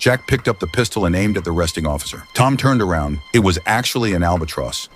Jack picked up the pistol and aimed at the resting officer. Tom turned around. It was actually an albatross.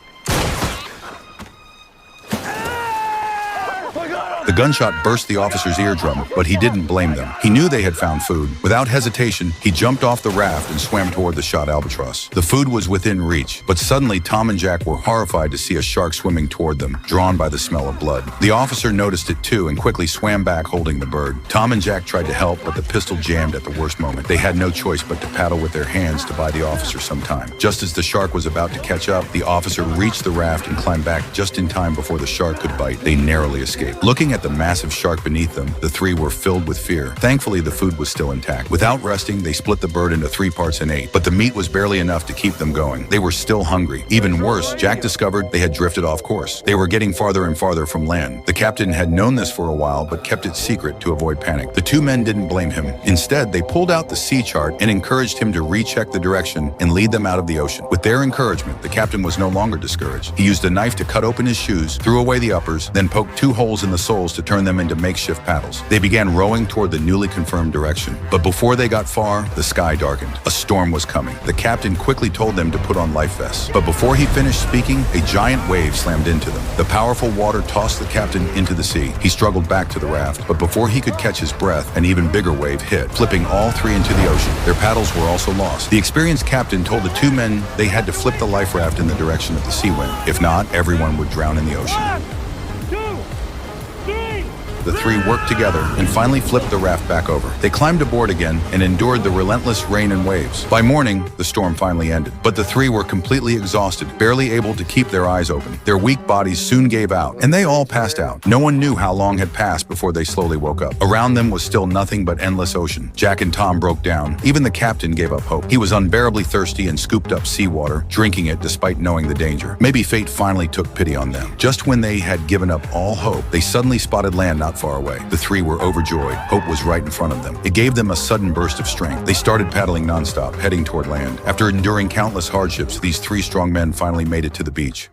The gunshot burst the officer's eardrum, but he didn't blame them. He knew they had found food. Without hesitation, he jumped off the raft and swam toward the shot albatross. The food was within reach, but suddenly Tom and Jack were horrified to see a shark swimming toward them, drawn by the smell of blood. The officer noticed it too and quickly swam back holding the bird. Tom and Jack tried to help, but the pistol jammed at the worst moment. They had no choice but to paddle with their hands to buy the officer some time. Just as the shark was about to catch up, the officer reached the raft and climbed back just in time before the shark could bite. They narrowly escaped. Looking at the massive shark beneath them, the three were filled with fear. Thankfully, the food was still intact. Without resting, they split the bird into 3 parts and ate, but the meat was barely enough to keep them going. They were still hungry. Even worse, Jack discovered they had drifted off course. They were getting farther and farther from land. The captain had known this for a while, but kept it secret to avoid panic. The 2 men didn't blame him. Instead, they pulled out the sea chart and encouraged him to recheck the direction and lead them out of the ocean. With their encouragement, the captain was no longer discouraged. He used a knife to cut open his shoes, threw away the uppers, then poked 2 holes in the soles to turn them into makeshift paddles. They began rowing toward the newly confirmed direction. But before they got far, the sky darkened. A storm was coming. The captain quickly told them to put on life vests. But before he finished speaking, a giant wave slammed into them. The powerful water tossed the captain into the sea. He struggled back to the raft, but before he could catch his breath, an even bigger wave hit, flipping all 3 into the ocean. Their paddles were also lost. The experienced captain told the 2 men they had to flip the life raft in the direction of the sea wind. If not, everyone would drown in the ocean. The 3 worked together and finally flipped the raft back over. They climbed aboard again and endured the relentless rain and waves. By morning, the storm finally ended, but the 3 were completely exhausted, barely able to keep their eyes open. Their weak bodies soon gave out, and they all passed out. No one knew how long had passed before they slowly woke up. Around them was still nothing but endless ocean. Jack and Tom broke down. Even the captain gave up hope. He was unbearably thirsty and scooped up seawater, drinking it despite knowing the danger. Maybe fate finally took pity on them. Just when they had given up all hope, they suddenly spotted land not far away. The 3 were overjoyed. Hope was right in front of them. It gave them a sudden burst of strength. They started paddling nonstop, heading toward land. After enduring countless hardships, these 3 strong men finally made it to the beach.